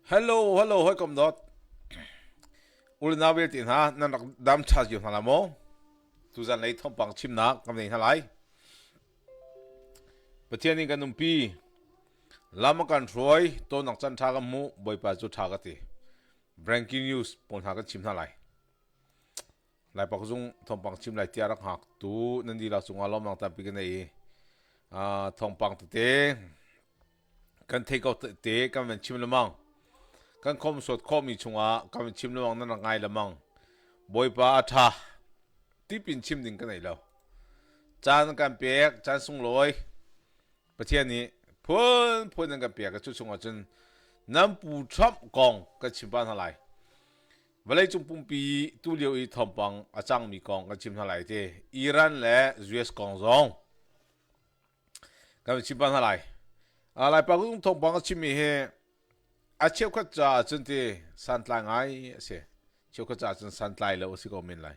Hello, hello, hoi kom dot. Ul na vel tin ha, nan dam charge yu hala mo. Tu zan lei thom pang chim na kam nei halai. Pathian ni kanum pi. Lama kan roi to nak chan tha kam mu boi pa chu tha ka ti. Breaking news pon ha ka chim halai. Lai pa kuzung thom pang chim lai tia rak hak tu nan di la sunga lom nang ta pi kan nei. Thom pang te kan take out te kan men chim lamang. Kan kom sot kom mi chunga kan chim lamang nan ngai lamang. Boi pa atha tipin chim ding kan nei lo. Chan kan pek chan sung loi. Pathian ni phun nan kan pek ka chu chunga chun nam pu thap kong ka chim ban halai. Valai chung pum pi tu liu I thom pang achang mi kong ka chim halai te Iran le US kong zong. Kan chim ban halai. Lai pa kung thom pang chim mi he a cheu kha cha chun te san tla ngai se. Cheu kha cha chun san tlai lo si ko min lai.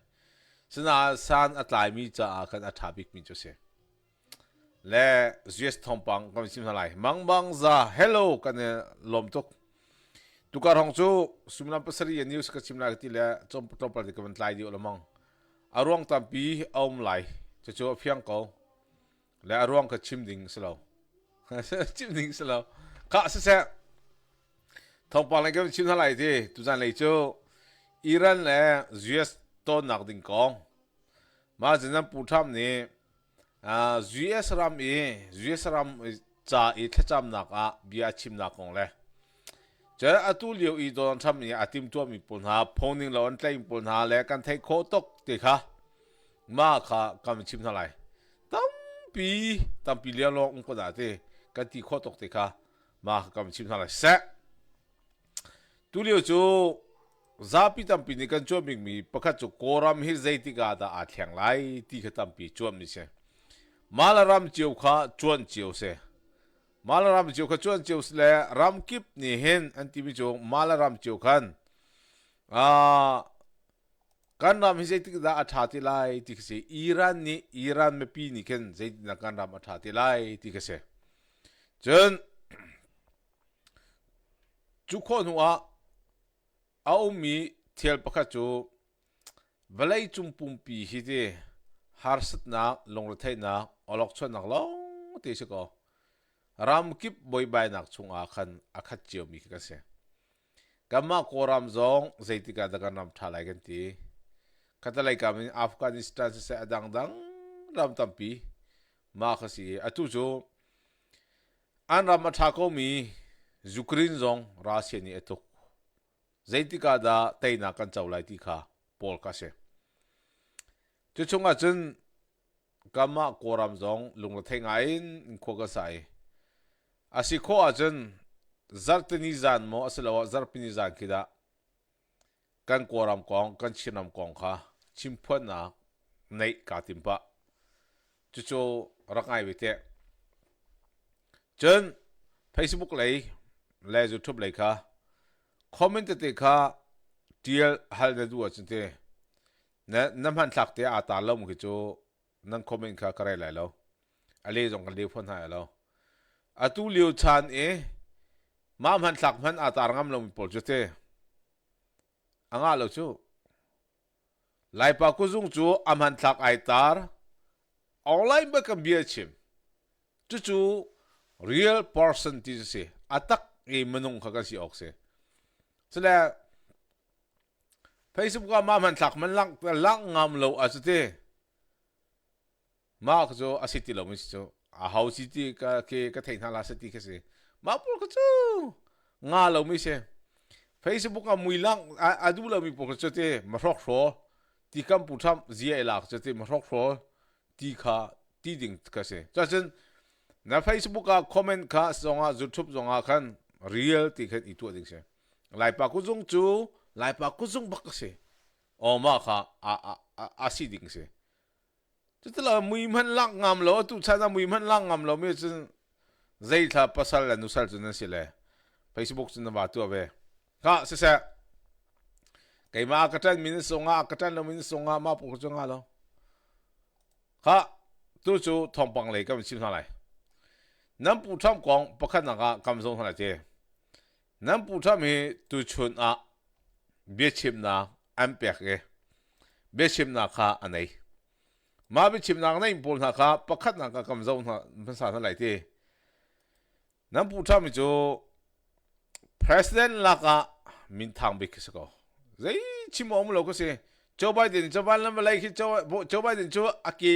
Sina san atlai mi cha kan athabik mi chu se. Le US thom pang kan chim halai. Mang bang za hello kan lom tok. Tukar hong chu sumlam pasari news ka chimla ti le chom top par ka tlai di olamang. Arwang tampi om lai. Chu phiang ko. Le arwang ka chim ding selo. Chim ding selo. Ka se thong pang lai ka chim halai ti tu zan lai chu Iran le US to nak ding kong. Ma zinam pu tham ni US ram cha I thacham nak a bia chim nak kong le. Giờ atu liu I don tham ni atim tu mi pun ha phoning lo an tlai pun ha le kan thai kho tok ti kha ma kha kam chim na lai tam pi le lo ong ko da te kan ti kho tok ti kha ma kam chim na lai sa tu liu chu zapi tam pi ni kan chu mi pakha chu koram hi zaiti ga da a thleng lai ti kha tam pi chu mi se malaram chiu kha chuan chiu se Malaram chiu kha chuan chiu le ram kip ni hen anti mi chu malaram chiu khan kan ram hi zai tik da atha ti lai ti kse Iran me pi ni ken zai na kan ram atha ti lai ti kse chen chu khon wa au mi thel pakha chu valai chum pum pi hi de harsat na long thai na olok chon nak lo ti se ko ram kip boy bay nak chunga khan akhat chiu mi ka se kama koram zong zaitika daga nam thalai gan ti katalai kam in Afghanistan se adang dang ram tampi ma khasi atu jo an ram tha ko mi Ukraine zong Russia ni etok zaitika da taina kan chaulai ti kha pawl ka se chu chunga chun kama koram zong lungla thenga in kho ka sai Asiko ajan zartani zan mo asalawa zarpini zan kida kan koram kong kan chinam kong kha chimpon na nei ka timpa chucho rakai bite chen Facebook lei le YouTube lei kha comment te kha tiel hal na du achinte na namhan thak te ata lom ki chu nan comment kha karai lai lo ale jong kan le phon ha lo atu liu chan ma man thak man atar ngam lo pol jute anga lo chu lai pa ku zung chu amhan thak ai tar online ba kam bia chim chu real person ti se atak manung kha ka si ok se sela Facebook ma man thak man lang ngam lo achute ma ko asiti lo mi chu a how city ka thein hala sati ka se ma pol ka chu nga lo mi se Facebook a muilang adu lo mi pol chote ma rok ro ti kam pu tham zia elak chote ma rok ro ti kha ti ding ka se cha chen na Facebook a comment kha zonga YouTube zonga khan real ti khan I tu ding se lai pa ku zung chu lai pa ku zung bak se o ma kha a si ding se Chứ là mùi man lăng ngam lo tu chana mùi man lăng ngam lo mi chun zai tha pasal la nusal chun se le Facebook chun ba tu ave ha se kai ma ka tan min songa ka tan lo min songa ma pu chunga lo ha tu chu thong pang le kam sim sa lai nam pu tham kong pakhat na ka kam song sa che nan pu tham hi tu chun a bia chim na an pek e bia chim na kha anei ma bia chim na nei pol na kha pakhat na ka kam zo na sa na lai te nan pu tham chu president la ka min thang bi kis ko zai chim om lo ko se Joe Biden Joe Biden ma lai ki Joe Biden chu aki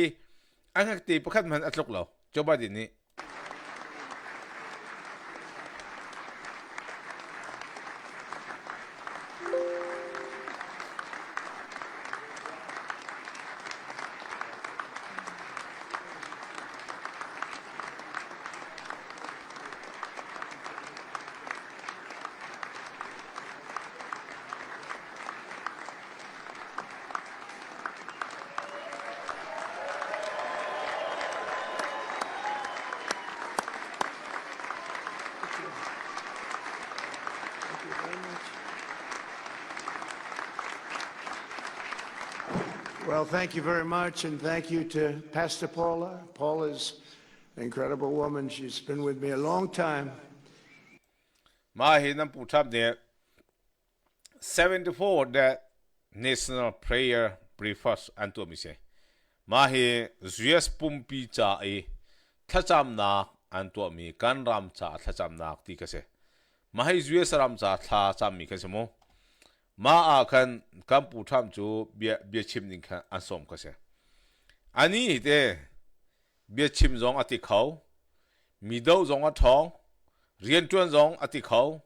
an hak ti pakhat man atlok lo Joe Biden ni Well, thank you very much, and thank you to Pastor Paula. Paula's an incredible woman. She's been with me a long time. ma hi nan pu tham ne 74 that national prayer breakfast and to mi se ma hi US pumpi cha e thacham na an to mi kan ram cha thacham na ti ka se ma hi US ram cha tha cham mi ka se mo ma a khan kam pu tham chu bia chim ning kha an som ka se ani te bia chim zong ati khau mi do zong a thong rian tuan zong ati khau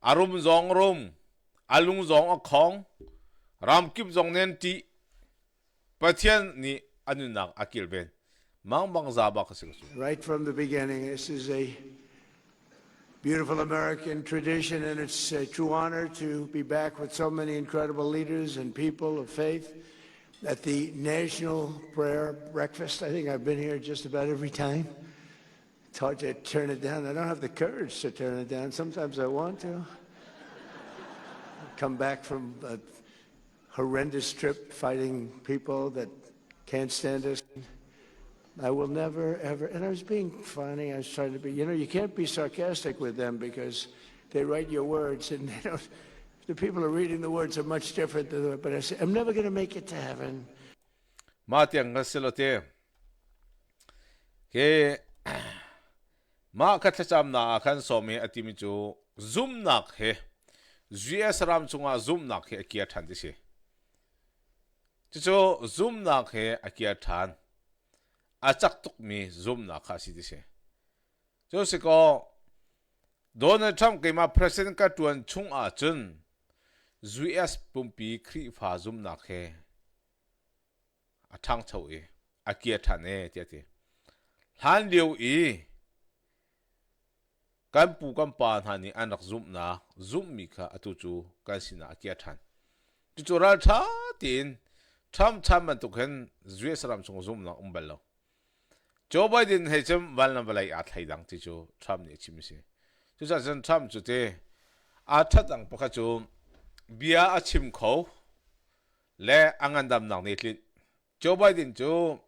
arum zong rum alung zong a khong ram kip zong nen ti pathian ni anunak akil ben mang za ba ka se Right from the beginning, this is a beautiful American tradition, and it's a true honor to be back with so many incredible leaders and people of faith at the National Prayer Breakfast. I think I've been here just about every time. It's hard to turn it down. I don't have the courage to turn it down. Sometimes I want to. Come back from a horrendous trip fighting people that can't stand us. I will never, ever, and I was being funny, I was trying to be, you can't be sarcastic with them because they write your words and they don't, the people who are reading the words are much different than the, but I say, I'm never going to make it to heaven. ma tiang ga silote ke ma ka thacham na khan somi atimi chu zoom nak he US ram chunga zoom nak he kia than di se chu zoom nak he akia than achak tuk mi zoom na kha si di se jo se ko Donald Trump ke ma president ka tuan chung a chun US pumpi khri pha zoom na khe athang chau e akia than e ti ti han liu e kan pu kan pa hani anak zoom mi kha atu chu kan sina akia than tu chu ra tha tin Trump man tu khen US ram chung zoom na umbal lo Joe Biden he chum wal na balai a thai dang ti chu Trump ni chim se chu sa jan Trump chu te a that dang pakha chu bia a chim kho le angandam nang ni tlin Joe Biden chu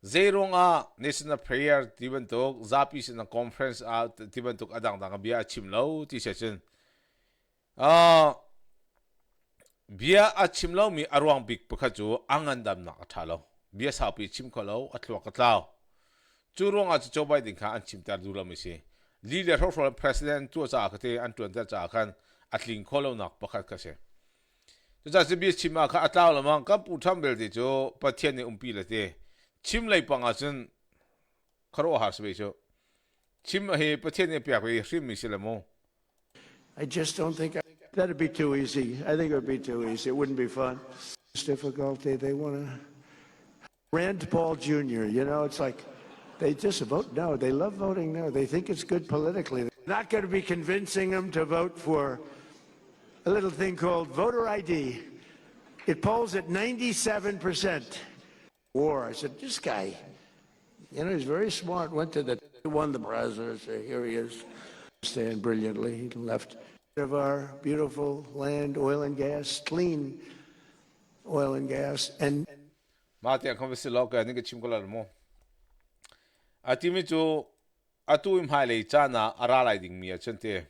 zerong a national prayer tiban tok zapi sin conference a tiban tok adang dang bia chim lo ti se chen bia a chim lo mi arwang big pakha chu angandam na tha lo bia sa pi chim kho lo atlwa ka tlaw churong a Joe Biden kha an chim tar du lo mi se leader for president tu cha ka te an tuan ta cha khan atling kholo nak pakhat ka se tu cha se bia chim a kha atlaw lo mang ka pu tham bel ti chu pathian ni umpi la te chim lai panga chun kharo har se chu chim he pathian ni pya ko hrim mi se la mo I just don't think that'd be too easy. I think it would be too easy. It wouldn't be fun. It's difficulty. They want to Rand Paul Jr., it's like they just vote no. They love voting no. They think it's good politically. They're not going to be convincing them to vote for a little thing called voter ID. It polls at 97%. War. I said, this guy, he's very smart. Won the presidency. Here he is, stand brilliantly. He left of our beautiful land, oil and gas, clean oil and gas, and ma te khom se lo ka ni ke chim ko la mo atimi chu atu im hai le cha na ara lai ding mi a chen te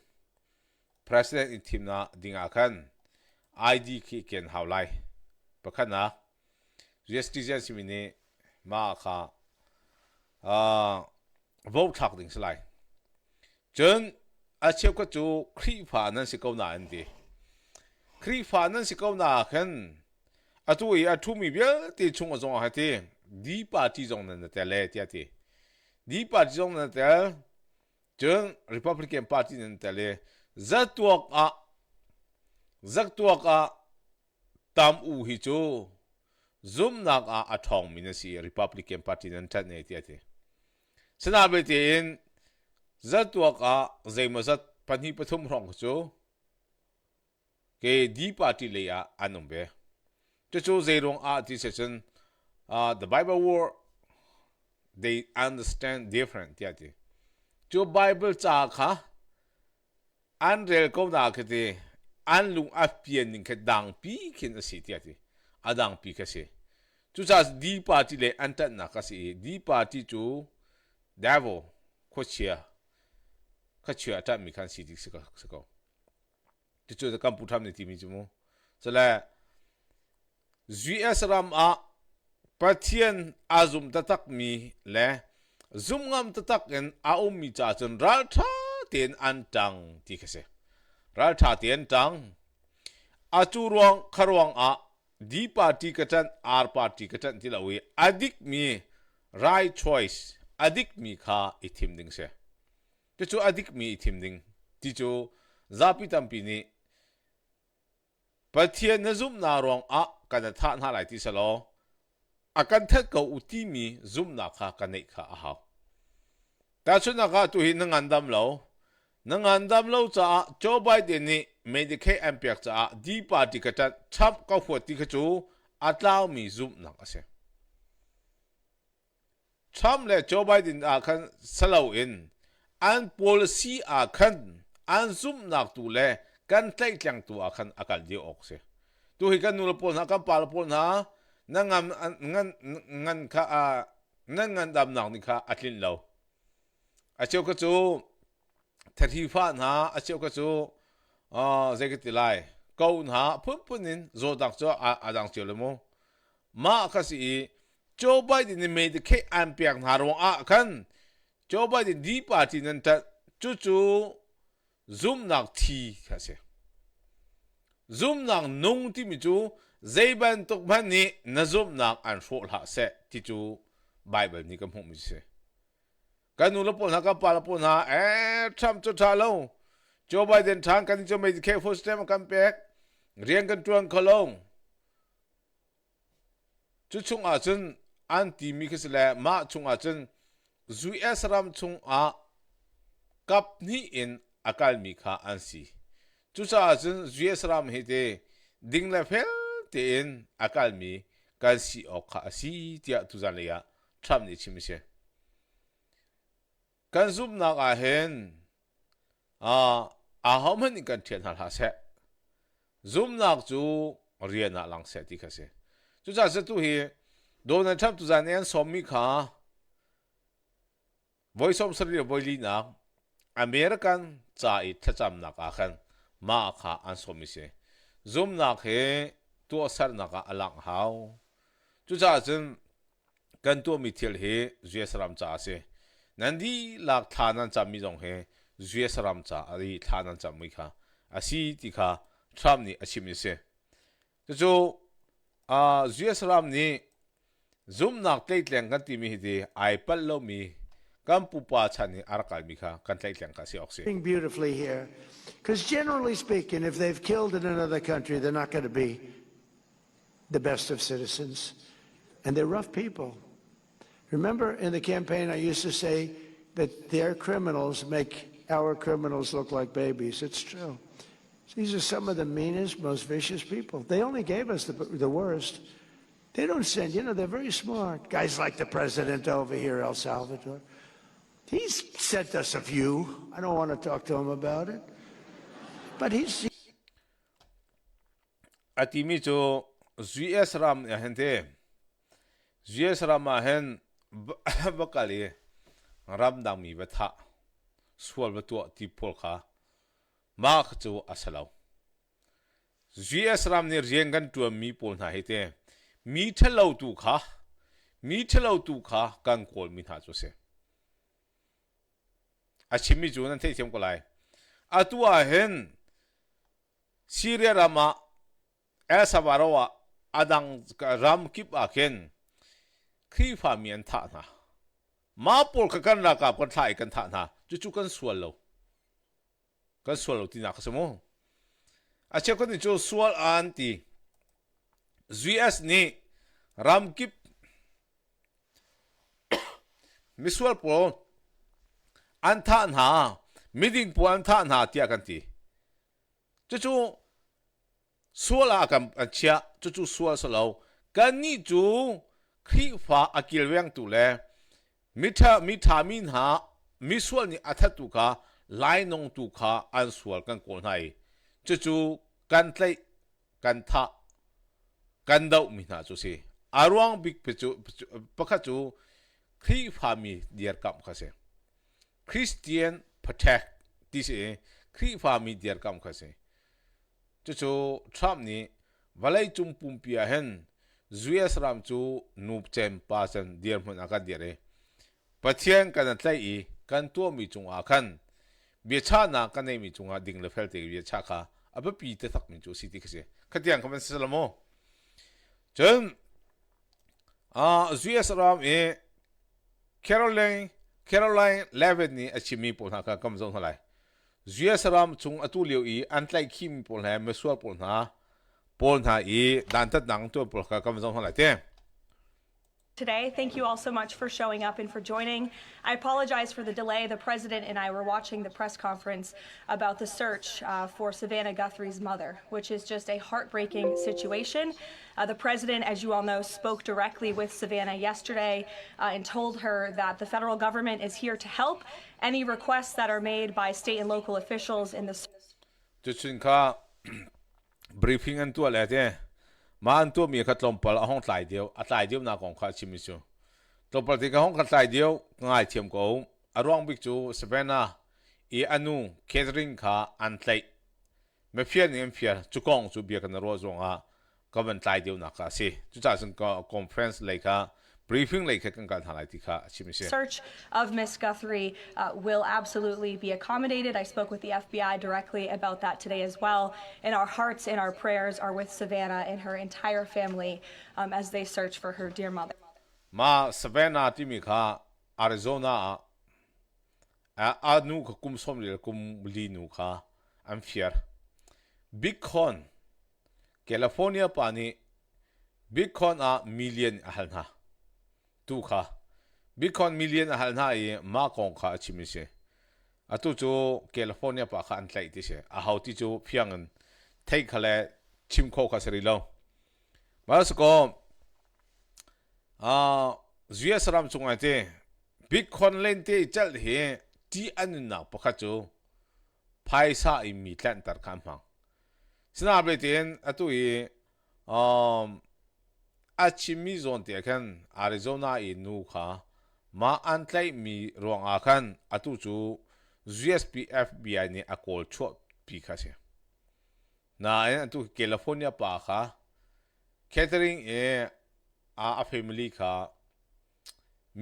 president in team na dinga khan ID ki ken hawlai pakhan na citizen simini ma kha vote thak ding slai chun a chep ka chu khri pha nan si ko na an di khri pha nan si ko na khan atu a thu mi bia ti chung a zong ha ti di party zong nan te le ti ti di party zong nan te chun republican party nan te le zatuak a tam u hi chu zoom nak a thong mi na si republican party nan that ne ti ti sana be tin zatuak a zaimazat pani pathum rong chu ke di party le ya anum be chu zairong a ti session the bible war they understand different ti ti chu bible cha kha an rel ko na ke ti an lung a pian ning ke dang pi kin a si ti ti adang pi ka se chu cha di party le an ta na ka si di party chu devil ko chia ka chia ta mi kan si dik se ko chu da kam pu tham ni ti mi chu mo sala GS ram a pathian azum tatak mi le zum ngam tatak en a mi cha chun ral tha ten an tang ti khase ral tha ten tang a chu ruang kharwang a di party katan r party katan ti lawi adik mi right choice adik mi kha ithim ding se chu adik mi ithim ding ti chu zapi tampi ni pathian na zum na rong a kana tha na lai ti salo akan that ko uti mi zum na kha kanei kha a haw ta chuna ka tu hi nangan dam lo cha Joe Biden ni Medicaid impact cha di party ka ta chap ka photi ka chu atlaw mi zum na ka se cham le Joe Biden a khan salo in an policy a khan an zum nak tu le kan tlai tlang tu a khan akal di ok se tu hi kan nul pol na kan pal pol na ngan kha a ngan dam nak ni kha atlin lo a cheu ka chu thari fa na a cheu ka chu zekati lai ko na punin zo dak cho a dang cheu le mo ma kha si Joe Biden ni Medicaid impact na ro a khan Joe Biden di party nan ta chu zoom nak thi kha se zoom nak nung ti mi chu zaiban tok ban ni na zoom nak an fo la se ti chu bible ni kam hum mi se kanu lo pon ha ka pa lo pon ha Trump chu tha lo Joe Biden thang kan chu mai ke first time kam pek riang kan tuang kholong chu chung a chun anti mi ke sele ma chung a chun US ram chung a kap ni in akal mi kha an si chu cha chun US ram he te ding la fel te in akal mi kan si o kha si tia tu zan le ya Trump ni chim se kan zum na a hen a hom ni kan thian ha se zum nak chu rian na lang se ti kha se chu cha se tu hi Donald Trump tu zan en som mi kha voice of Australia boili na American cha I thacham na ka khan ma kha an som mi se zum na khe tu sar na ka alang haw chu cha chen kan tu mi thil he jesaram cha se nandi lak thanan cha mi jong he jesaram cha ari thanan cha mi kha asi ti kha Trump ni achim se chu jesaram ni zum nak tleitleng kan ti mi hi de ai pal lo mi kam pu pa chani arkal mi kha kan tleitleng ka si oxy beautifully here, because generally speaking, if they've killed in another country, they're not going to be the best of citizens, and they're rough people. Remember, in the campaign, I used to say that their criminals make our criminals look like babies. It's true. These are some of the meanest, most vicious people. They only gave us the worst. They don't send, they're very smart. Guys like the president over here, El Salvador. He's sent us a few. I don't want to talk to him about it. But he's... Atimi cho GS Ram ya hente. GS Ram hen bakali ram dang mi batha. Swal batua ti pol kha. มาขจูอาสลาว GS รำเนี่ยเรียงกันตัวมีปนหาเหตุมีเทลาวตุขามีเทลาวตุขากันโกลมีหาจุเสอาชิมิจูนั่นเทียมก็ไลอาตัวเห็นซีเรียรามาเอลซาบาราวอาดังรำกิบอาเคนครีฟามีอันท่านะมาปลกันรักกับกันท่ายกันท่านะจู่ๆกันสวลเราที่นักสมองอาเชื่อคนที่จู่สวลอันที่ GS นี่รำกิบมิสวลปลอันท่านะมิดิ้งปลอันท่านะที่อากันที่จู่ๆสวลอากันอันเชื่อจู่ๆสวลสลาวกันนี่จู่ครีฟ้าอากิลเวงตุเลมิถามินหามิสวลนี่อัฐตุกาไลนงตุกาอันสวลกันโกนให้จู่ๆกันไลกันท่ากันดาวมินาจุสิอารวงบิกเปจูปะขจูครีฟ้ามีเดียร์กัมขเสคริสเตียนพเทคที่เสครีฟ้ามีเดียร์กัมขเสจู่ๆทรัมป์นี่วันไลจุมปุ่มพิอาเห็นGS รำจูนูบเจมปาสันเดียร์มันอากันเดียร์ปัจเจียนกันนั่นไลกันตัวมีจงอาคันเบียชานากันในมีจงอาดิ่งเลเฟลเตกเบียชาค่ะอับปีเตทักมีจูสิติกเสขัดยังคำเป็นสลามจนGS รำCaroline Levitt นี่อาชิมีปนหากันกำจัดเท่าไหร่ GS รำจงอตุเลียวอันไลคิมปนแหมสวดปนหาดันตัดหนังตัวปลอกกำจัดเท่าไหร่เต้ Today, thank you all so much for showing up and for joining. I apologize for the delay. The president and I were watching the press conference about the search for Savannah Guthrie's mother, which is just a heartbreaking situation. The president, as you all know, spoke directly with Savannah yesterday and told her that the federal government is here to help. Any requests that are made by state and local officials in the briefing อันตัวแหละเต้มาอันตัวมีขัดลมปลาห้องตายเดียวตายเดียวน่าของข้าชิมิจูลมปลาที่ห้องขัดตายเดียวง่ายเทียมกูอารวงบิกจูสเปน่าอนุเคทริงข้าอันไลไม่เพี้ยนยังเพี้ยนจุกงจูเบียกันรัวจงก็มันตายเดียวนักสิจุดจ้าสังก็คอนเฟรนซ์เลยค่ะbriefing เลยค่ะกันการทำอะไรที่ข้าชิมิจู Search of Miss Guthrie will absolutely be accommodated. I spoke with the FBI directly about that today as well. And our hearts and our prayers are with Savannah and her entire family as they search for her dear mother. มา Savannah ที่มีค่ะ Arizona นูขกุมสมเลยกุมลีนูค่ะอันเฟียร์ Big Con California ป่านี้ Big Con million อันนะตูค่ะ Big Con million อันนะมาของค่ะชิมิเช่ตูจูแคลิฟอร์เนียป่าค่ะอันไลที่เช่เขาที่จูเพียงเงินเทคค่ะเลยชิมโคค่ะสิริลมาสก็GS รำจงไอเต้ Big Con เล่นเต้จัดเหที่อันนั้นปะค่ะจูภายซ่าอิมิแลนตัดคำพังสนาบเลยเต้นตัวอาชิมิโซนเตียกันอาริโซนานูค่ะมาอันไลมีรวงอาคันตัวจู GSP FBI นี่อากอลชัวปีค่ะเสียน่าตัวแคลิฟอร์เนียป่าค่ะแคทเธอรีนแฟมิลี่ค่ะ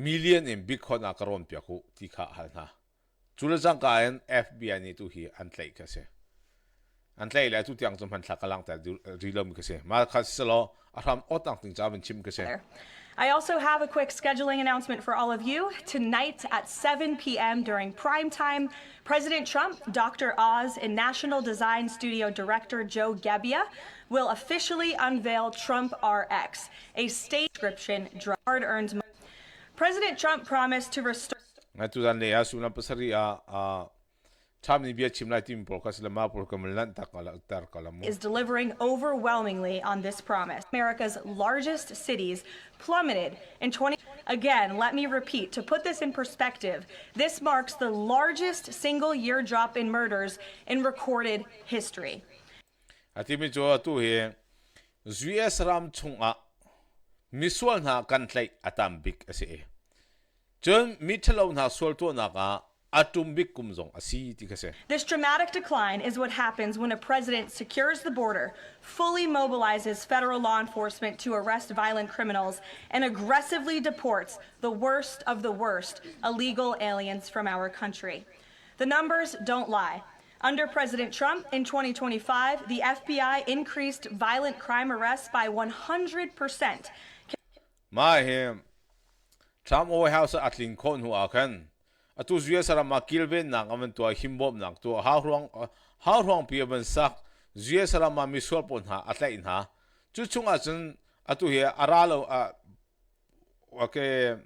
million บิกคอนอากรอนเปียกุที่ค่ะฮันนะจุลจังการ FBI นี่ตัวฮีอันไลค่ะเสียอันไลแล้วตัวที่ยังจำเป็นสักกลังแต่รีลมีค่ะเสียมาค่ะสิโลอารามอตังถึงจะเป็นชิมค่ะเสียI also have a quick scheduling announcement for all of you. Tonight at 7 p.m. during prime time, President Trump, Dr. Oz, and National Design Studio Director Joe Gebbia will officially unveil Trump RX, a state subscription hard-earned money. President Trump promised to restore is delivering overwhelmingly on this promise. America's largest cities plummeted in 20. Again, let me repeat, to put this in perspective, this marks the largest single year drop in murders in recorded history. GS ram chunga miswal na kantlay atambik ase John Mitchell na solto na ka atum big kumzong asi ti kasi. This dramatic decline is what happens when a president secures the border, fully mobilizes federal law enforcement to arrest violent criminals, and aggressively deports the worst of the worst illegal aliens from our country. The numbers don't lie. Under President Trump in 2025, the FBI increased violent crime arrests by 100%. Ma him Trump o house at Lincoln hu akan. Atu zuya sara makilben nang aman tua himbob nang tua hauruang piaban sak zuya sara ma miswal pon ha atla in ha chuchung achun atu he aralo okay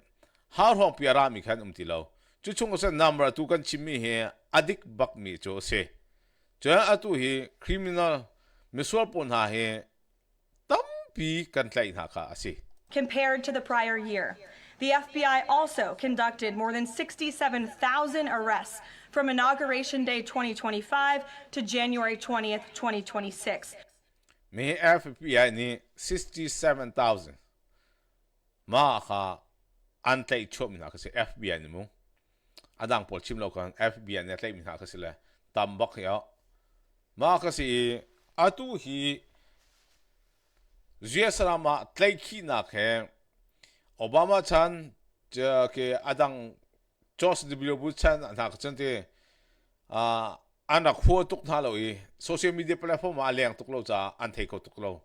hauruang piara mi khan umtilo chuchung sa number tu kan chimmi he adik bak mi cho se cha atu he criminal miswal pon ha he tampi kan tla in ha ka ase Compared to the prior year. The FBI also conducted more than 67,000 arrests from Inauguration Day 2025 to January 20th, 2026. Me FBI ni 67,000. Ma ka antay chom na kasi FBI ni mo. Adang pol chim lo kan FBI ni atlay min ha kasi la tambak ya. Ma kasi atu hi zuya sarama tlay ki na ke Obama chan ke adang George W. Bush chan na kachante anak huwa tuk na lo social media platform ma leng tuk lo cha antay ko tuk lo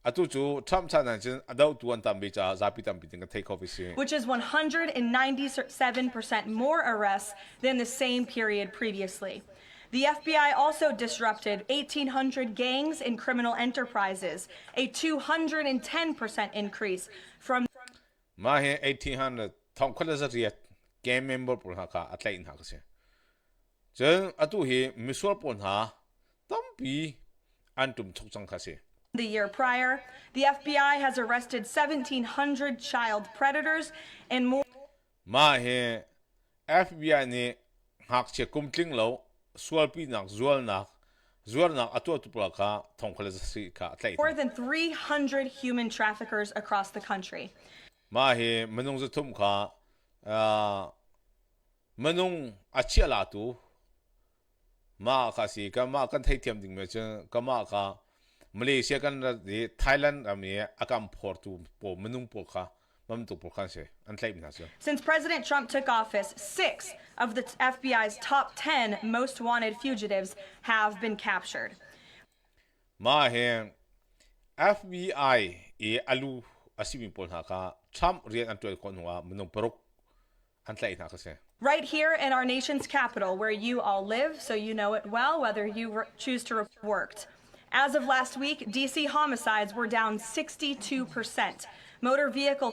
atu chu Trump chan na chin adaw tuan tambi cha zapi tambi ting take office which is 197% more arrests than the same period previously. The FBI also disrupted 1,800 gangs in criminal enterprises, a 210% increase from ma he 1800 thong khala za riat game member pur ha ka atlai in ha ka se chen atu he miswal pon ha tampi antum chok chang kha se. The year prior. The FBI has arrested 1,700 child predators and more. Ma he FBI ni hak che kumtling lo swal pi nak zual nak atu pula ka thong khala za si ka atlai More than 300 human traffickers across the country. Ma he manung za thum kha manung achia la tu ma ka si ka ma kan thai thiam ding me chen ka ma ka Malaysia kan di Thailand ami akam phor tu po manung po kha mam tu po khan se an thlai na se. Since President Trump took office, 6 of the FBI's top 10 most wanted fugitives have been captured. Ma he FBI e alu asimi pol ha ka Trump rian an tu kon wa manung parok an thlai na ka se. Right here in our nation's capital, where you all live, so you know it well, whether you choose to report worked. As of last week, D.C. homicides were down 62%. Motor vehicle.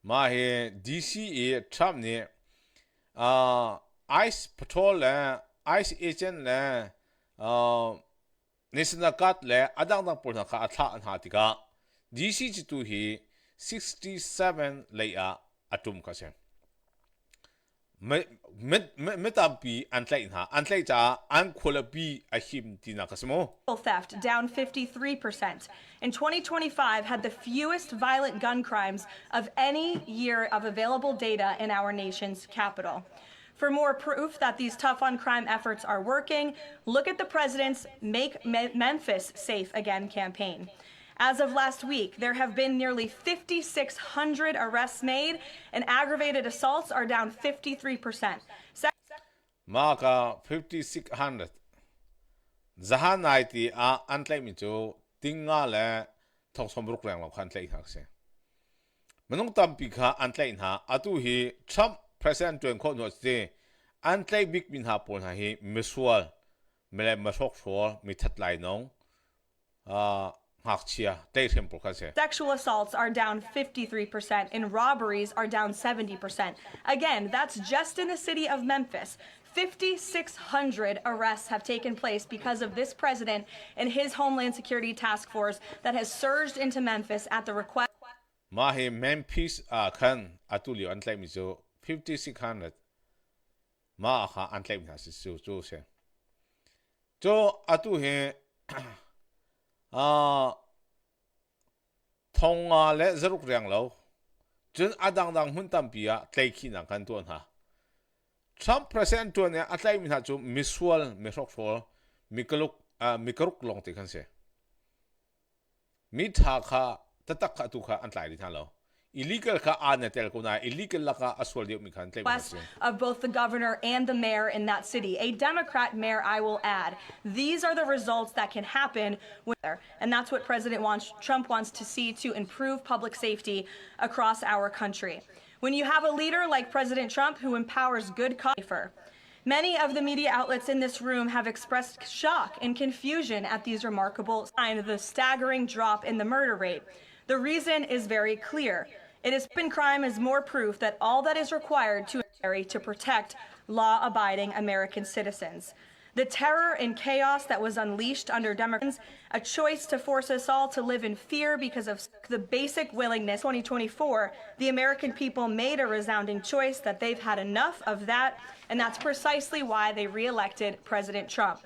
Ma he DC e Trump ni ICE patrol le ICE agent le National Guard le adang dang pol na ka atha an ha ti ka DC ji tu hi 67 le atum ka se. Metampi antlay ha antlay cha an kholapi ahim tina kasmo Theft down 53%. In 2025 had the fewest violent gun crimes of any year of available data in our nation's capital. For more proof that these tough on crime efforts are working, look at the president's Make Memphis Safe Again campaign. As of last week, there have been nearly 5,600 arrests made, and aggravated assaults are down 53%. Maka 5,600 zahan naiti antlay mi chu tinga le thong sombruk rang lo khan tlai hak se manung tampi kha antlay ha atu hi Trump president twen kho no se antlay big min ha pon ha hi miswal mele masok so mi that lai nong Sexual assaults are down 53% and robberies are down 70%. Again, that's just in the city of Memphis. 5,600 arrests have taken place because of this president and his Homeland Security Task Force that has surged into Memphis at the request. Mahi Memphis kan atulio antlay mi so 5,600 ma ha antlay mi si so se. Jo atu he thong le zaruk riang lo chun adang dang hun tam pia tlai khi na kan ton ha Trump present to ne atlai min ha chu misual misok for mikaruk long te kan se mi tha kha tatak kha tu kha antlai ri tha lo illegal kha anatel ko na illegal la ka aswal de mi khan tlai of both the governor and the mayor in that city, a Democrat mayor, I will add. These are the results that can happen and that's what Trump wants to see to improve public safety across our country. When you have a leader like President Trump who empowers good safer. Many of the media outlets in this room have expressed shock and confusion at these remarkable signs of the staggering drop in the murder rate. The reason is very clear. It is crime is more proof that all that is required to protect law-abiding American citizens. The terror and chaos that was unleashed under Democrats, a choice to force us all to live in fear because of the basic willingness. 2024, the American people made a resounding choice that they've had enough of that, and that's precisely why they re-elected President Trump.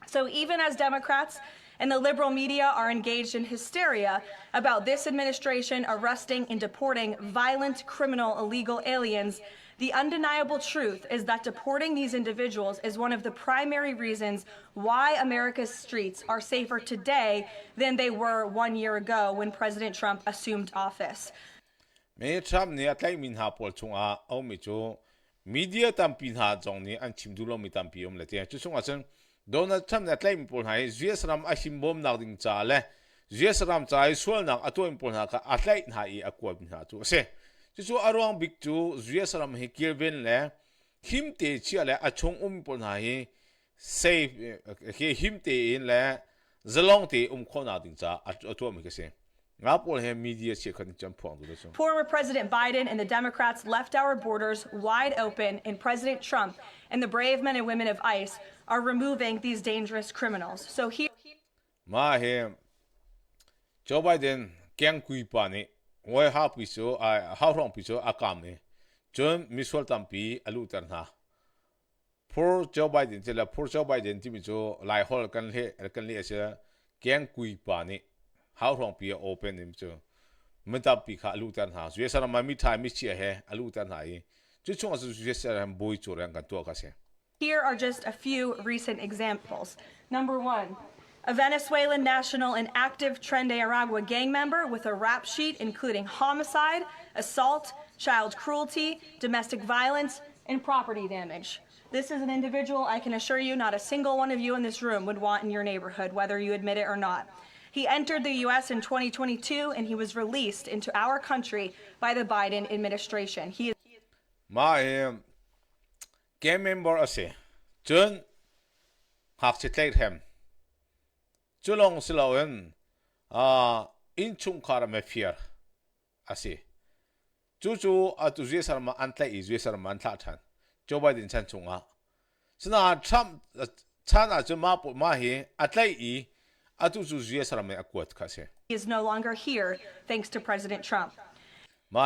So even as Democrats and the liberal media are engaged in hysteria about this administration arresting and deporting violent, criminal, illegal aliens, the undeniable truth is that deporting these individuals is one of the primary reasons why America's streets are safer today than they were 1 year ago when President Trump assumed office. Me Trump ni atlai min ha pol chunga au mi chu media tampin ha jong ni an chimdulo mi tampi om lete chu chunga chen Donald Trump ni atlai min pol hai US ram a himbom nak ding cha le US ram chai sual nak atoim pol ha ka atlai na I akwa min ha chu se chu arwang big chu US ram he kirben le himte chia le achong pol ha hi safe he himte in le zalong te khona ding cha atom ke se Former President Biden and the Democrats left our borders wide open, and President Trump and the brave men and women of ICE are removing these dangerous criminals. So here, Joe Biden kyang kui pa ni wai ha piso how long piso akam ni John miswal tampi alu tarna for Joe Biden tela for Joe Biden ti miso lai hol kan le ase kyang kui pa ni how long be open him to meta pi kha lu tan ha yesara ma mi thai mi chi he alu tan ha yi chu chung as yesara boy chu rang kan to ka se. Here are just a few recent examples. Number 1, a Venezuelan national and active Tren de Aragua gang member with a rap sheet including homicide, assault, child cruelty, domestic violence, and property damage. This is an individual I can assure you not a single one of you in this room would want in your neighborhood, whether you admit it or not. He entered the U.S. in 2022, and he was released into our country by the Biden administration. He is game member ase John hak chitlait hem chulong silawen in chung khara me fear ase chu atu jesarma antlai jesarma antla than Joe Biden chan chunga sina Trump chana chuma ma he atlai He is no longer here, thanks to President Trump. In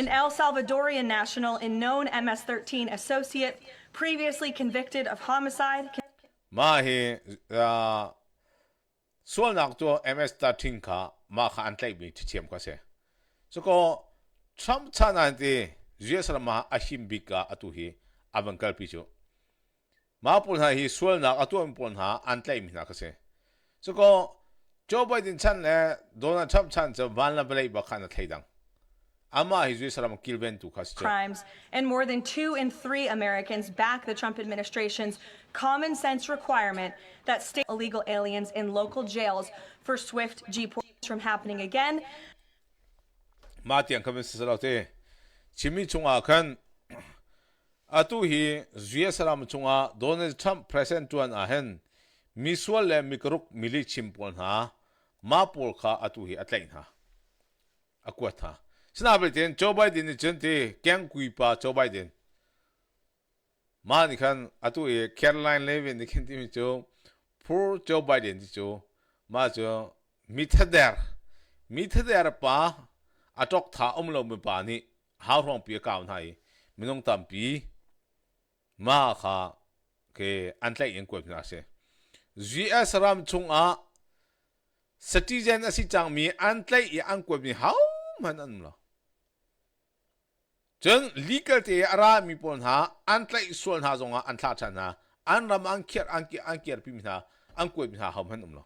El Salvadorian national and known MS-13 associate, previously convicted of homicide. MS-13 ka ma kha antlai mi thiam ka se so ko Trump chana de jesarma ahim bika atu hi abankal picho ma pul ha hi sual na atom pon ha antlai mi na ka se so ko Joe Biden chan le Donald Trump chan cha ban blai ba khana thaidang ama hi jesarma kilben tu khas crimes, and more than 2 in 3 Americans back the Trump administration's common sense requirement that state illegal aliens in local jails for swift deportations from happening again. Ma tiang kamen sisalaute chimi chunga khan atu hi jesarama chunga Donald Trump present tuan ahhin miswal le mikruk mili chimpon ha ma pol kha atu hi atlain ha akwat ha Snabelten Joe Biden ni jente kyang kui pa Joe Biden ma ni khan atu e Caroline Levin ni khin ti cho for Joe Biden ti cho ma cho mithader pa atok tha omlo me pa ni how rong pi ka nai minong tam pi ma kha ke antlai eng ko na se GS ram chung a citizen asi chang mi antlai I an ko mi how มันอันละจน legal เตอรามีปนหาอันไลส่วนหาจงอันท่าชนะอันรำอันเขียอันเกียร์พิมพ์หาอันกวยพิมพ์หาเขามันละ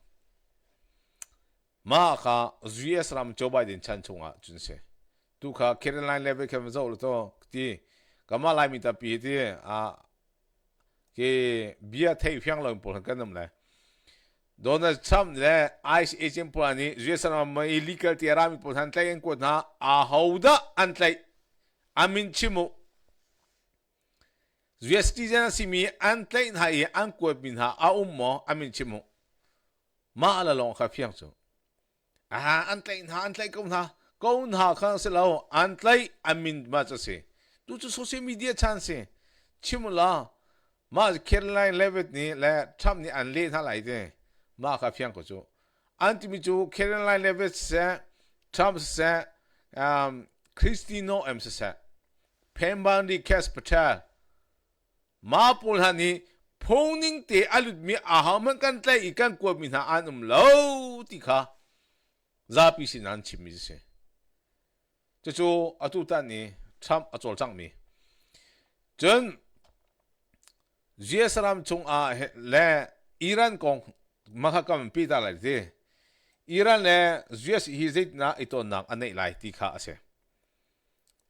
มาค่ะ US รำโจไบเดนชันชงอ่ะจุนเสตุค่ะแคโรไลน์เลเวลเข้ามาเจ้าลูกตัวที่ก็มาไล่มีตาปีที่เกี่ยเบียร์ไทยเพียงเราเป็นคนกันนั่นแหละโดนัลด์ทรัมป์เนี่ยไอซ์เอเจนต์พวกนี้ US รำมาอิลิเกลที่รามีปนหันไลยังกวดนะฮาวดะอันไลอามินชิมุ US ที่จะนั่งมีอันไลน์ให้อันกวดบินหามออามินชิมุมาอะไรลองขับเพียงจู่อันไลน์หาอันไลน์ก็หาข้างเสร็จแล้วอันไลน์อามินมาจะเสียดูจะโซเชียลมีเดียชันเสียชิมุล่ะมาแคโรไลน์เลเวลนี้และทรัมป์นี่อันเล่นเท่าไหร่เนี่ยมาขับเพียงก็จู่อันที่มีจู่แคโรไลน์เลเวลเสียทรัมป์เสียคริสติโนเอ็มเสียเพนบันดีแคสเปอร์มาพูดฮันนี่พงนิ่งเตะอลุดมีอาหารมันกันไลอีกันกวดมีหาอันเล่าที่ข้าซาปิสินันชิมิเสจู่อตุตันนี่ทรัมป์อจอลจังมีจนเจสรามจงและอิหร่านกงมาขกันปีตาเลยที่อิหร่านและเจสฮิซิตนะอิตอนนักอันนี้ไล่ที่ข้าเส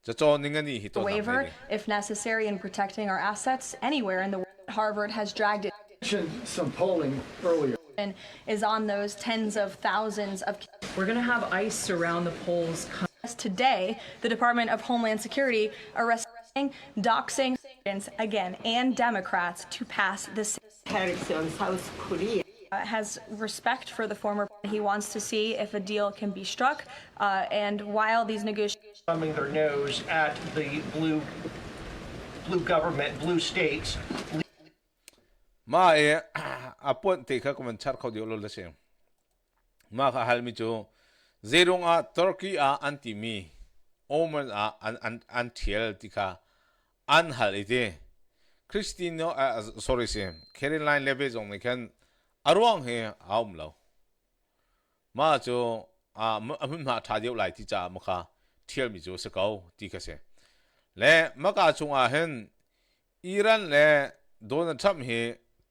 จะจอนิ่งนี่ฮิตอนนัก waiver if necessary in protecting our assets anywhere in the world. Harvard has dragged it. Some polling earlier. And is on those tens of thousands of. We're going to have ICE surround the polls. Today, the Department of Homeland Security arresting, doxing again, and Democrats to pass this. Tariffs on South Korea. Has respect for the former. He wants to see if a deal can be struck. And while these negotiations. Thumbing their nose at the blue government, blue states. มาอาปนติข้าก็มันชัดเขาเดียวเลยเสียมาข้าฮัลมิจูเซรุงตุรกีอันติมีโอมันอันเทียลติข้าอันฮัลอีเดคริสติโนsorry เสียแคโรไลน์เลเวลตรงนี้กันอารวงเฮเอามแล้วมาจูมันมาท่าเดียวไหลที่จะมาข้าเทียลมิจูสกาวติข้าเสียและมาข้าจงเห็นอิหร่านและโดนัลด์ทรัมป์เฮ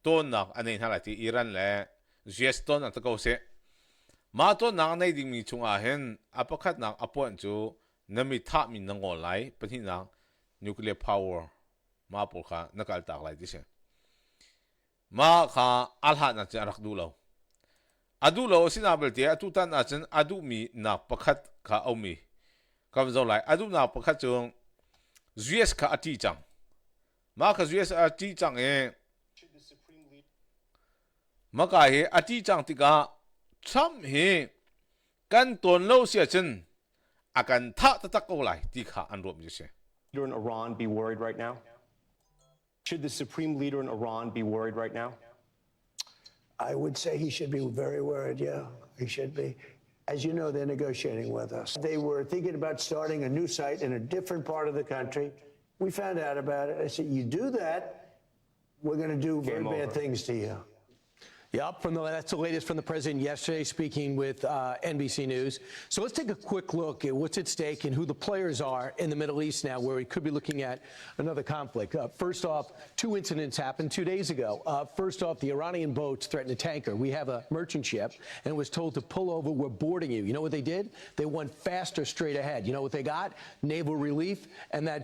ต้นนักอันนี้ท่าไหร่ที่อิหร่านและยูเอสต้นนักตะโกเสมาต้นนักในดิ่งมีชงเห็นอัปคัดนักอัปวันจูนั่นมีท่ามีนังโอไลเป็นที่นักนิวเคลียร์พาวเวอร์มาปลุกนักการตักไหลที่เสมาข้าอัลฮัดนักจะรักดูเราอดูเราสินาเบลเตียตุตันอาจจะอดูมีนักประคัดข้าเอามีคำสั่งไหลอดูนักประคัดจงยูเอสข้าอธิจังมาข้ายูเอสอธิจังมาข้าเฮอธิจังติกาทำเฮกันตัวเราเสียจนอาการท่าตะโกไหลที่ข้าอันรวมอยู่เสีย Leader in Iran be worried right now? Should the supreme leader in Iran be worried right now? I would say he should be very worried, yeah. He should be. As you know, they're negotiating with us. They were thinking about starting a new site in a different part of the country. We found out about it. I said, you do that, we're going to do very bad things to you. Yep, that's the latest from the president yesterday, speaking with NBC News. So let's take a quick look at what's at stake and who the players are in the Middle East now, where we could be looking at another conflict. First off, two incidents happened 2 days ago. First off, the Iranian boats threatened a tanker. We have a merchant ship, and it was told to pull over. We're boarding you. You know what they did? They went faster straight ahead. You know what they got? Naval relief, and that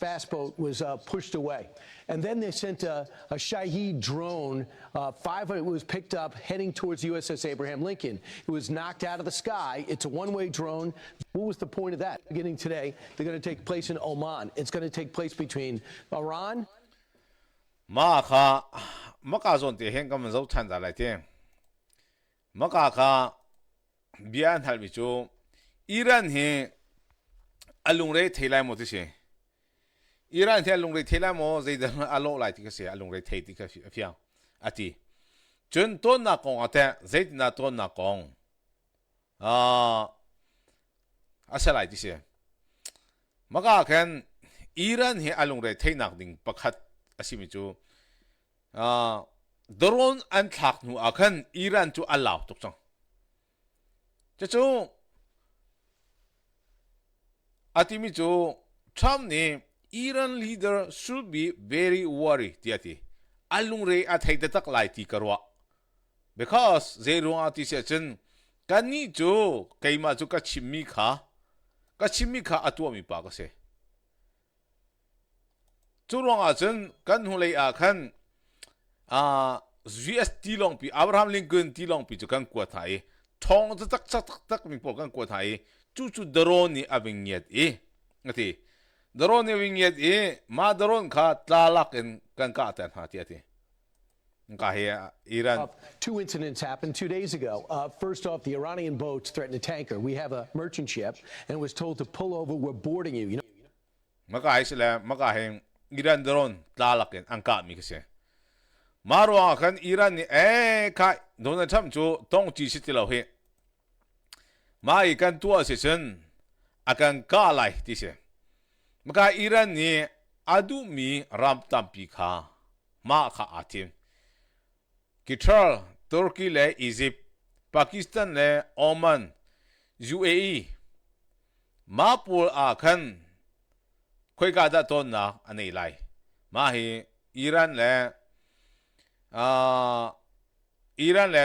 fast boat was pushed away. And then they sent a Shahed drone. 5 of it was picked up heading towards USS Abraham Lincoln. It was knocked out of the sky. It's a one-way drone. What was the point of that? Beginning today, they're going to take place in Oman. It's going to take place between Iran. มาข้าส่วนที่เห็นก็มันจะทันอะไรเที่ยงมาข้าเบียนทัลบิจูอิหร่านเฮอลุงเรย์เทไลหมดที่เสียอิหร่านเฮอลุงเรย์เทไลหมดจะได้อารมณ์อะไรที่ก็เสียอลุงเรย์เทที่ก็เพียงอาทิจนต้นนักกงอาทิจะได้น่าต้นนักกงอะไรที่เสียมาข้าเห็นอิหร่านเฮอลุงเรย์เทนักดิ่งประคัดอาศิมิจูโดรนอันทักหนูอาคันอิหร่านจูอัลลาวตุกจังจะจู Atimi jo Trump ni Iran leader should be very worried tiati. Alung re at haydatak lai ti karwa. Because they rung ati siya chen kani jo kay ma jo kachimi ka atuwa mi pa kasi. Churong a chen kan hulay a kan US tilong pi Abraham Lincoln tilong pi jo kan kwa thai. Thong tak mi po kan kwa thai. Chu daron ni abing yet Ngati. Daron ni abing yet ma daron ka tlalak en kan ka atan hati ati. Iran. Two incidents happened 2 days ago. First off, the Iranian boats threatened a tanker. We have a merchant ship and was told to pull over. We're boarding you. You know. Makahing Iran daron tlalakin ang kami kasi. Marwa kan Iran ni kai Donald Trump jo tong ji si tilaw he. Mai kan tua si sen akan kalai ti se. Maka Iran ni adu mi ram tampi kha ma kha atim. Qatar, Turkey le Egypt, Pakistan le Oman, UAE. Mapul akan koi kada ton na anay lai. Mahi Iran le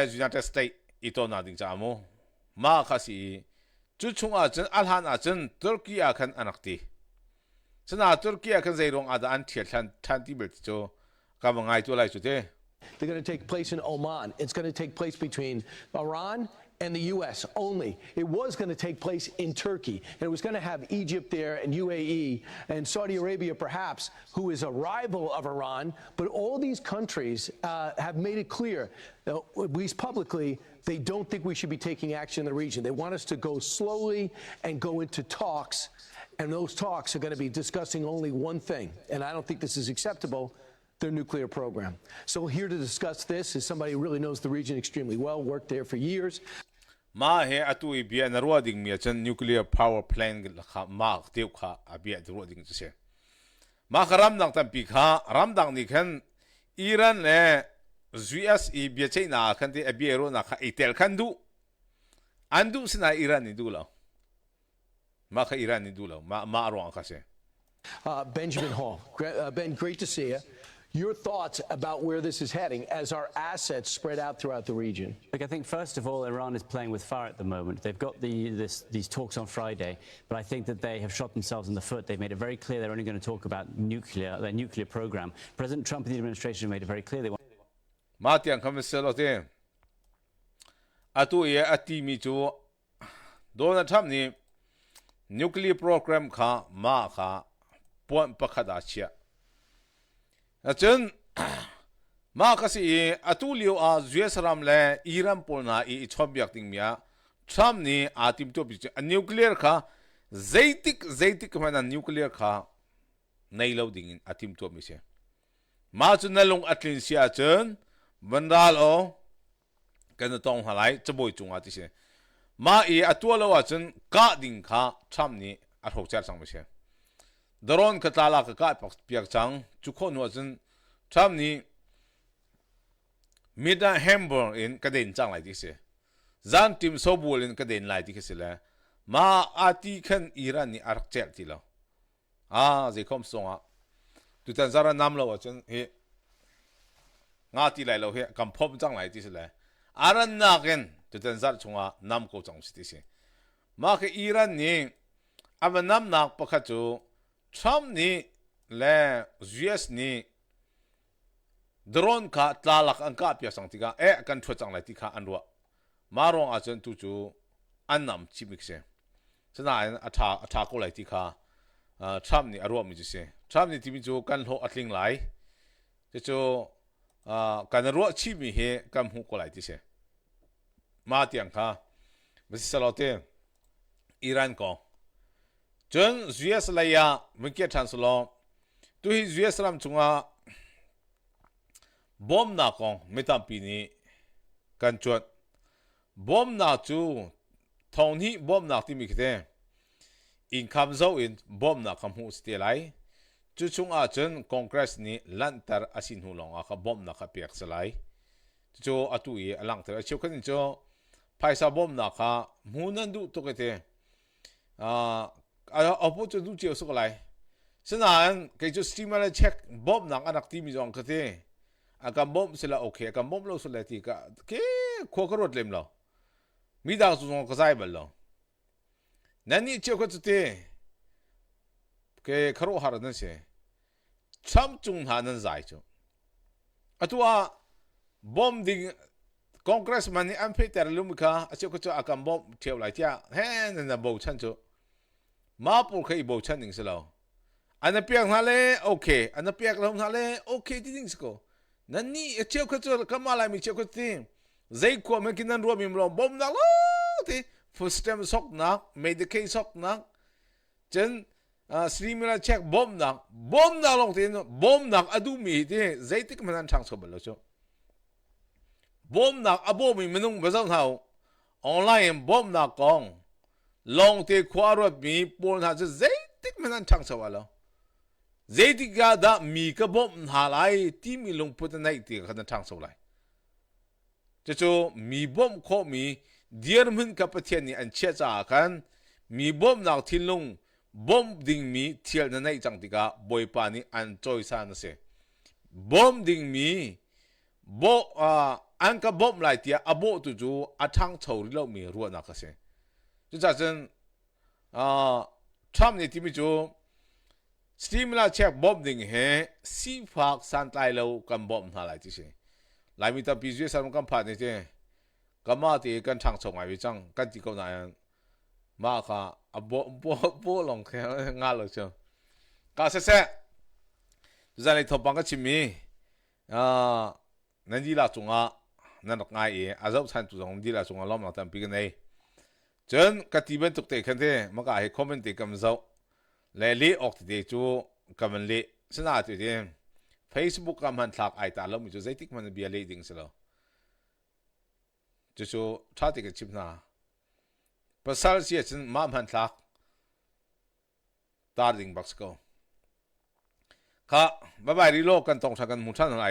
United States ito na ding sa mo. Ma kasi chuchung ajan alhan ajan Turkey akan anakti. Sana Turkey akan zairong ada antiel tan tibet jo kamangay to lai chute. They're going to take place in Oman. It's going to take place between Iran and the U.S. only. It was going to take place in Turkey, and it was going to have Egypt there and UAE and Saudi Arabia, perhaps, who is a rival of Iran. But all these countries have made it clear, at least publicly, they don't think we should be taking action in the region. They want us to go slowly and go into talks, and those talks are going to be discussing only one thing, and I don't think this is acceptable, their nuclear program. So here to discuss this is somebody who really knows the region extremely well, worked there for years. Ma he atu ibia na ruading mi chan nuclear power plant kha ma teu kha abia ruading se. Ma kharam dang tampi kha ram dang ni khan Iran le US ibia China khan te abia ro na kha itel khan du. Andu sina Iran ni du lo. Ma kha Iran ni du lo. Ma ro kha se. Benjamin Hall. Ben, great to see you. Your thoughts about where this is heading as our assets spread out throughout the region? Look, I think, first of all, Iran is playing with fire at the moment. They've got these talks on Friday, but I think that they have shot themselves in the foot. They've made it very clear they're only going to talk about their nuclear program. President Trump and the administration have made it very clear they want... Matiang kamisalote. Atu ye ati mi chu Donald Trump ni nuclear program kha ma kha pon pakhada chia. Achun ma kasi atulio a US ram le Iran polna I chobyak ting mia Trump ni atim to nuclear kha zaitik mana nuclear kha nailo ding atim to mi se ma chun nalong atlin sia chun bandal o kan tong halai chboi chunga ti se ma atualo wa chun ka ding kha Trump ni a thok char sang mi se Daron katala ka piak chang chukon wasn't Trump ni mida hamburg in kaden chang like this zan tim sobul in kaden like this la ma ati kan Iran ni arak chel ti lo ze kom songa tu tan zara nam lo chen he nga ti lai lo he kam phom chang like this la aran na ken tu tan zar chunga nam ko chang si ti ma ke Iran ni aba nam nak pakha chu Trump ni le US ni drone ka tlalak ang ka pia sang tika kan thwa chang lai tika anwa marong a chen tu chu annam chimik se chana atha ko lai tika Trump ni arwa mi se Trump ni timi chu kan ho atling lai che chu kan ro chi mi he kam hu ko lai ti se ma tiang kha bisi salote Iran ko John US la ya mke chancellor tu hi US ram chunga bom na kong metampi ni kan chot bom na chu thong hi bom na ti mi kte in kam zo in bom na kam hu ste lai chu chunga chen congress ni lantar asin hu longa kha bom na kha pek salai chu atu ye alang ter chu kan cho paisa bom na kha munan du to kete เอาพูดจะดูเจียวสักอะไรฉะนั้นก็จะสตรีมอะไรเช็คบอมหนังอันนักที่มีจองกันที่อาการบอมสิละโอเคอาการบอมเราสุดเลยที่ก็เก๋ขวากรถเล่มเรามีดาวสุดงก็ใช่บ้างเรานั่นนี่เจ้าก็จะเตะเก๋คารุฮาร์นั่นสิช้ำจุงหานั่นใจจ้ะอัตัวบอมดิ่งคอนเกรสมันนี่อันเพเตอร์ลุมิกาเจ้าก็จะอาการบอมเที่ยวไหลเจ้าเฮ้ยนั่นน่ะบูชันจ้ะมาปูเคยบูชันหนึ่งสิเราอันนั้นเปียกนั่นเลยโอเคอันนั้นเปียกเรานั่นเลยโอเคจริงๆสิก็นั่นนี่เจ้าก็จะก็มาอะไรมีเจ้าก็ที่ใจขวามันกินนั่นรวมมีมรบอมนั่นเลยที่ฟุตสเต็มซอกนักเมดิเคซอกนักจนสตรีมเราเช็คบอมนักลงที่บอมนักอดูมีที่ใจที่มันนั่นช่างสบายแล้วจ้ะบอมนักอบอมีมันนุ่งภาษาเท้าออนไลน์บอมนักกองลงที่ขวารถมีปูนหาจะใจที่มันนั่นช่างสบายแล้วใจที่ก็ได้มีกระบอมหาไหลที่มีลงพุทธในที่ก็นั่นช่างสบายจะจู่มีบอมข้อมีเดียร์มันกับประเทศนี้อันเชื่อจ่ากันมีบอมนักที่ลงบอมดิ่งมีเที่ยวในจังติกาบอยปานีอันจอยสานเสบอมดิ่งมีบอันกับบอมไหลเตียอบตุจูอัทั้งโฉริโลมีรัวนักเสจุดจัดจนทรัมป์นี่ที่มีจูสตีมลาเช็คบอมดิ่งเฮซีฟักสันไตเลวกันบอมหาไหลที่เสหลายมีตาพิจิตรสามกันผ่านนี่เจก็มาที่กันทางส่งไอ้วิจังกันที่เขาไหนมาค่ะบลงแค่งานเลยเชียวก็เสร็จจะในทบบังก็ชิมีนั่นดีละจงอ่ะนั่นหนักง่ายอาจจะฉันตัวจงดีละจงอ่ะล้อมหลังแต่ปีกันเลยจนกติเป็นตุกเตะกันเถอะมันก็ให้คอมเมนต์ติดกันเจ้าและเลี้ยออกติดจูกันมันเลี้ยสนาตัวเดียว Facebook กันมันหลักไอ้ตาล้อมมีจูใจติกมันเบียเลี้ยดิ่งเสียแล้วจู่ๆชาติกันชิมนาภาษาเสียจนมามันหลักตาดิ่งบักสโกค่ะบ๊ายบายรีโลกันตรงชักกันมุชันอะไร